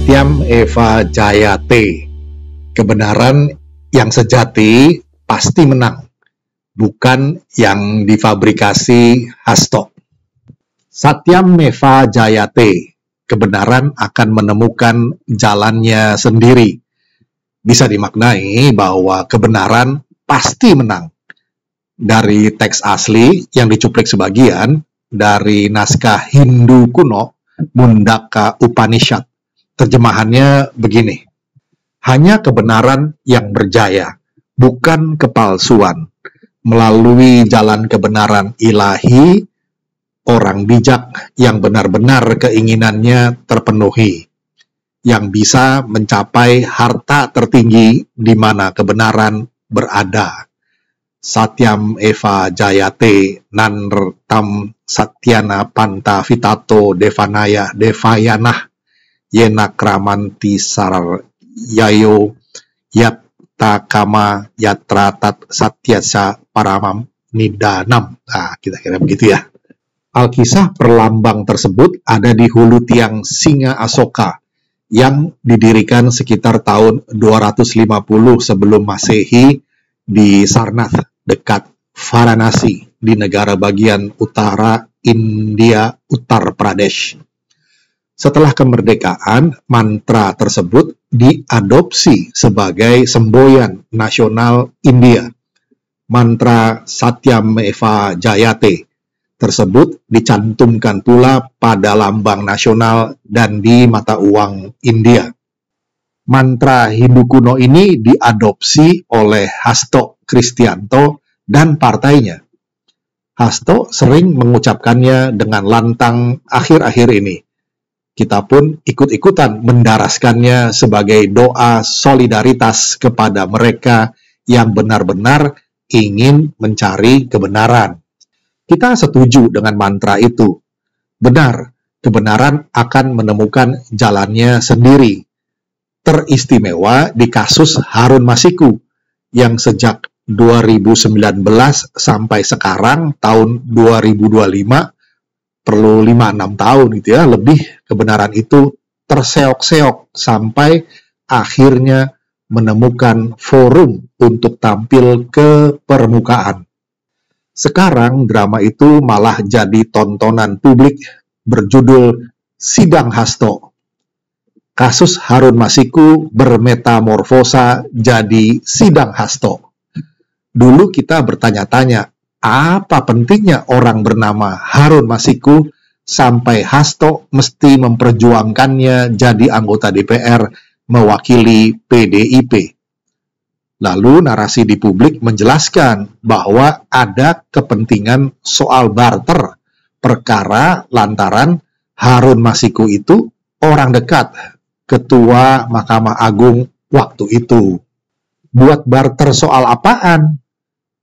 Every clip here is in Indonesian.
Satyam Eva Jayate. Kebenaran yang sejati pasti menang, bukan yang difabrikasi Hasto. Satyam Eva Jayate. Kebenaran akan menemukan jalannya sendiri. Bisa dimaknai bahwa kebenaran pasti menang. Dari teks asli yang dicuplik sebagian dari naskah Hindu kuno, Mundaka Upanishad. Terjemahannya begini: hanya kebenaran yang berjaya, bukan kepalsuan. Melalui jalan kebenaran ilahi, orang bijak yang benar-benar keinginannya terpenuhi, yang bisa mencapai harta tertinggi di mana kebenaran berada. Satyam Eva Jayate Nanrtam Satyana Panta Vitato Devanaya Devayanah Yena Kramanti Sarar Yayo Yatta Yatra Tat Satyasa Paramam Nidanam. Kira-kira begitu ya. Alkisah perlambang tersebut ada di hulu tiang Singa Asoka yang didirikan sekitar tahun 250 sebelum Masehi di Sarnath, dekat Varanasi di negara bagian utara India, Uttar Pradesh. Setelah kemerdekaan, mantra tersebut diadopsi sebagai semboyan nasional India. Mantra Satyam Eva Jayate tersebut dicantumkan pula pada lambang nasional dan di mata uang India. Mantra Hindu kuno ini diadopsi oleh Hasto Kristianto dan partainya. Hasto sering mengucapkannya dengan lantang akhir-akhir ini. Kita pun ikut-ikutan mendaraskannya sebagai doa solidaritas kepada mereka yang benar-benar ingin mencari kebenaran. Kita setuju dengan mantra itu. Benar, kebenaran akan menemukan jalannya sendiri. Teristimewa di kasus Harun Masiku yang sejak 2019 sampai sekarang tahun 2025 perlu 5-6 tahun gitu ya, lebih kebenaran itu terseok-seok sampai akhirnya menemukan forum untuk tampil ke permukaan. Sekarang drama itu malah jadi tontonan publik berjudul Sidang Hasto. Kasus Harun Masiku bermetamorfosa jadi Sidang Hasto. Dulu kita bertanya-tanya, apa pentingnya orang bernama Harun Masiku sampai Hasto mesti memperjuangkannya jadi anggota DPR mewakili PDIP? Lalu narasi di publik menjelaskan bahwa ada kepentingan soal barter perkara lantaran Harun Masiku itu orang dekat Ketua Mahkamah Agung waktu itu. Buat barter soal apaan?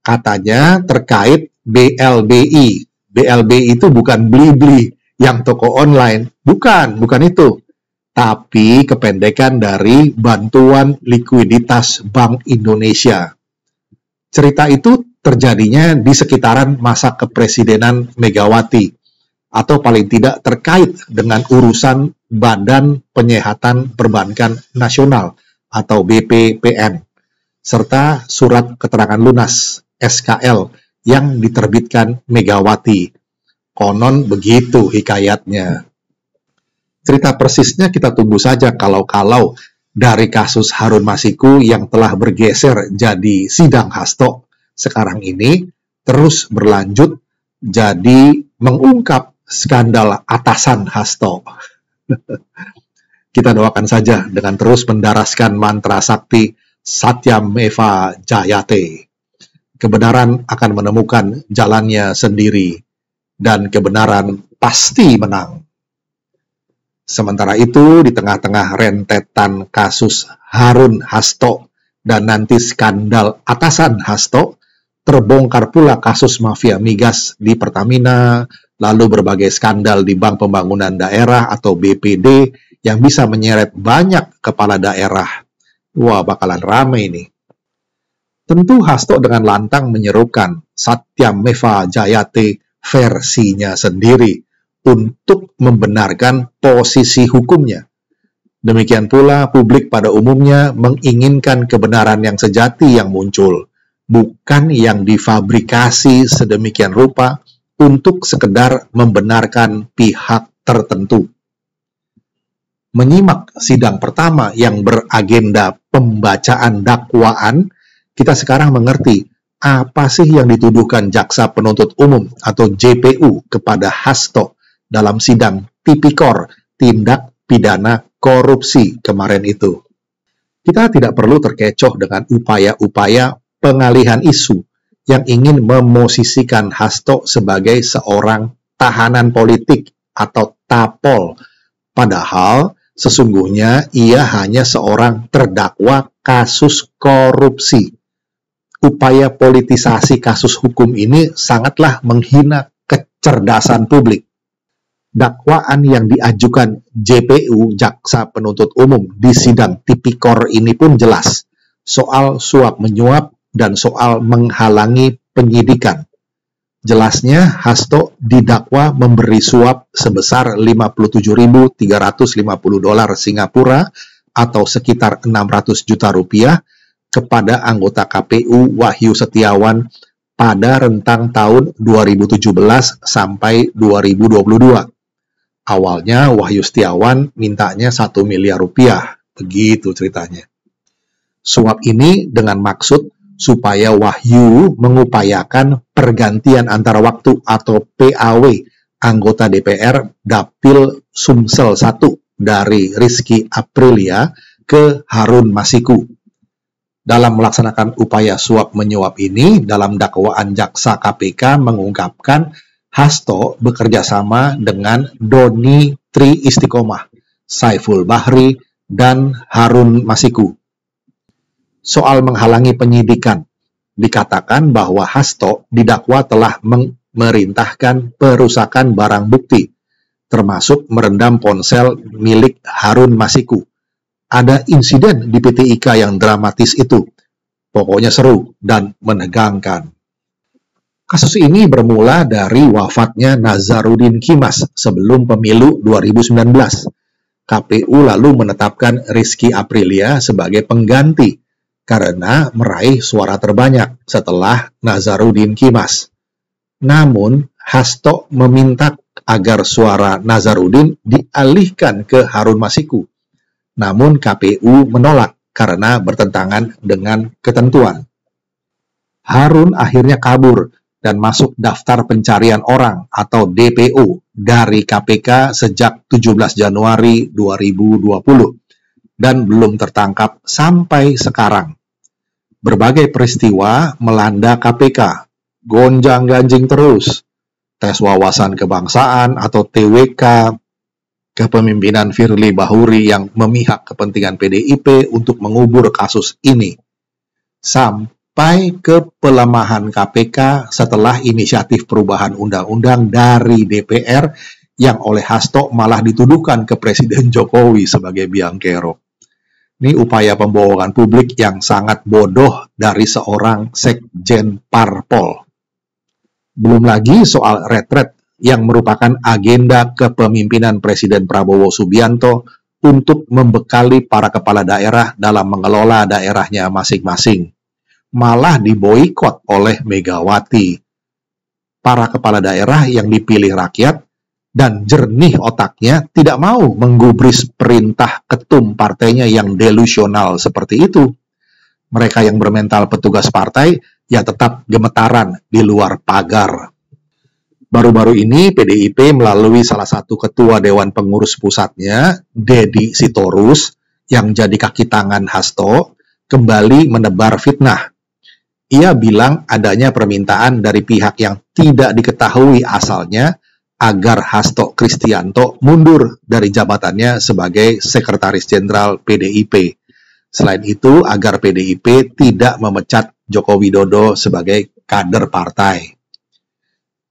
Katanya terkait BLBI. BLBI itu bukan Blibli yang toko online. Bukan itu. Tapi kependekan dari Bantuan Likuiditas Bank Indonesia. Cerita itu terjadinya di sekitaran masa kepresidenan Megawati, atau paling tidak terkait dengan urusan Badan Penyihatan Perbankan Nasional atau BPPN, serta surat keterangan lunas SKL yang diterbitkan Megawati. Konon begitu hikayatnya. Cerita persisnya kita tunggu saja kalau dari kasus Harun Masiku yang telah bergeser jadi Sidang Hasto sekarang ini terus berlanjut jadi mengungkap skandal atasan Hasto. Kita doakan saja dengan terus mendaraskan mantra sakti Satyam Eva Jayate. Kebenaran akan menemukan jalannya sendiri, dan kebenaran pasti menang. Sementara itu, di tengah-tengah rentetan kasus Harun Hasto dan nanti skandal atasan Hasto, terbongkar pula kasus mafia migas di Pertamina, lalu berbagai skandal di Bank Pembangunan Daerah atau BPD yang bisa menyeret banyak kepala daerah. Wah, bakalan rame ini. Tentu Hasto dengan lantang menyerukan Satyam Eva Jayate versinya sendiri untuk membenarkan posisi hukumnya. Demikian pula publik pada umumnya menginginkan kebenaran yang sejati yang muncul, bukan yang difabrikasi sedemikian rupa untuk sekedar membenarkan pihak tertentu. Menyimak sidang pertama yang beragenda pembacaan dakwaan, kita sekarang mengerti apa sih yang dituduhkan Jaksa Penuntut Umum atau JPU kepada Hasto dalam sidang tipikor tindak pidana korupsi kemarin itu. Kita tidak perlu terkecoh dengan upaya-upaya pengalihan isu yang ingin memosisikan Hasto sebagai seorang tahanan politik atau tapol, padahal sesungguhnya ia hanya seorang terdakwa kasus korupsi. Upaya politisasi kasus hukum ini sangatlah menghina kecerdasan publik. Dakwaan yang diajukan JPU, Jaksa Penuntut Umum, di sidang tipikor ini pun jelas, soal suap menyuap dan soal menghalangi penyidikan. Jelasnya, Hasto didakwa memberi suap sebesar 57.350 dolar Singapura atau sekitar 600 juta rupiah kepada anggota KPU Wahyu Setiawan pada rentang tahun 2017 sampai 2022. Awalnya Wahyu Setiawan mintanya 1 miliar rupiah, begitu ceritanya. Suap ini dengan maksud supaya Wahyu mengupayakan pergantian antara waktu atau PAW anggota DPR Dapil Sumsel 1 dari Rizky Aprilia ke Harun Masiku. Dalam melaksanakan upaya suap menyuap ini, dalam dakwaan jaksa KPK mengungkapkan Hasto bekerja sama dengan Doni Tri Istiqomah, Saiful Bahri, dan Harun Masiku. Soal menghalangi penyidikan, dikatakan bahwa Hasto didakwa telah memerintahkan perusakan barang bukti, termasuk merendam ponsel milik Harun Masiku. Ada insiden di PT IKA yang dramatis itu. Pokoknya seru dan menegangkan. Kasus ini bermula dari wafatnya Nazarudin Kimas sebelum pemilu 2019. KPU lalu menetapkan Rizky Aprilia sebagai pengganti karena meraih suara terbanyak setelah Nazarudin Kimas. Namun, Hasto meminta agar suara Nazarudin dialihkan ke Harun Masiku. Namun KPU menolak karena bertentangan dengan ketentuan. Harun akhirnya kabur dan masuk daftar pencarian orang atau DPO dari KPK sejak 17 Januari 2020 dan belum tertangkap sampai sekarang. Berbagai peristiwa melanda KPK, gonjang-ganjing terus. Tes wawasan kebangsaan atau TWK, kepemimpinan Firly Bahuri yang memihak kepentingan PDIP untuk mengubur kasus ini, sampai ke pelemahan KPK setelah inisiatif perubahan undang-undang dari DPR yang oleh Hasto malah dituduhkan ke Presiden Jokowi sebagai biang kerok. Ini upaya pembohongan publik yang sangat bodoh dari seorang sekjen parpol. Belum lagi soal retret yang merupakan agenda kepemimpinan Presiden Prabowo Subianto untuk membekali para kepala daerah dalam mengelola daerahnya masing-masing. Malah diboikot oleh Megawati. Para kepala daerah yang dipilih rakyat dan jernih otaknya tidak mau menggubris perintah ketum partainya yang delusional seperti itu. Mereka yang bermental petugas partai ya tetap gemetaran di luar pagar. Baru-baru ini PDIP melalui salah satu ketua Dewan Pengurus Pusatnya, Deddy Sitorus, yang jadi kaki tangan Hasto, kembali menebar fitnah. Ia bilang adanya permintaan dari pihak yang tidak diketahui asalnya agar Hasto Kristianto mundur dari jabatannya sebagai Sekretaris Jenderal PDIP. Selain itu, agar PDIP tidak memecat Joko Widodo sebagai kader partai.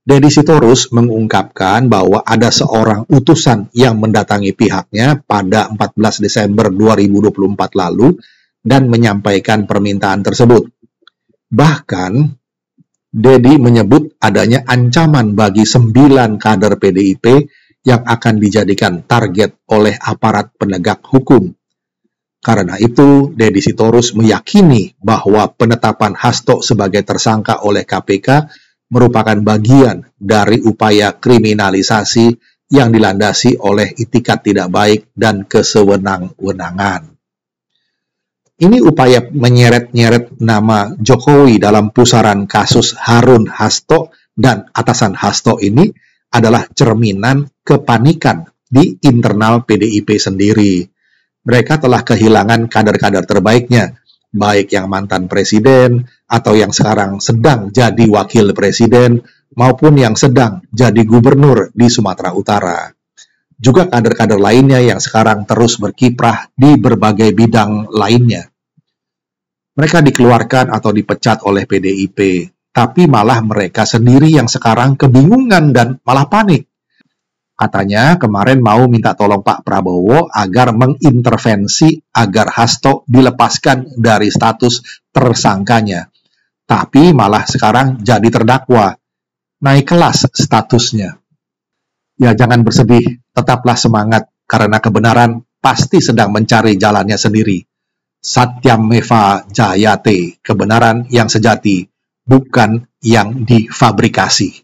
Deddy Sitorus mengungkapkan bahwa ada seorang utusan yang mendatangi pihaknya pada 14 Desember 2024 lalu dan menyampaikan permintaan tersebut. Bahkan, Deddy menyebut adanya ancaman bagi 9 kader PDIP yang akan dijadikan target oleh aparat penegak hukum. Karena itu, Deddy Sitorus meyakini bahwa penetapan Hasto sebagai tersangka oleh KPK merupakan bagian dari upaya kriminalisasi yang dilandasi oleh itikat tidak baik dan kesewenang-wenangan. Ini upaya menyeret-nyeret nama Jokowi dalam pusaran kasus Harun Hasto dan atasan Hasto ini adalah cerminan kepanikan di internal PDIP sendiri. Mereka telah kehilangan kader-kader terbaiknya, baik yang mantan presiden atau yang sekarang sedang jadi wakil presiden maupun yang sedang jadi gubernur di Sumatera Utara. Juga kader-kader lainnya yang sekarang terus berkiprah di berbagai bidang lainnya. Mereka dikeluarkan atau dipecat oleh PDIP, tapi malah mereka sendiri yang sekarang kebingungan dan malah panik. Katanya kemarin mau minta tolong Pak Prabowo agar mengintervensi agar Hasto dilepaskan dari status tersangkanya. Tapi malah sekarang jadi terdakwa, naik kelas statusnya. Ya jangan bersedih, tetaplah semangat karena kebenaran pasti sedang mencari jalannya sendiri. Satyameva Jayate, kebenaran yang sejati, bukan yang difabrikasi.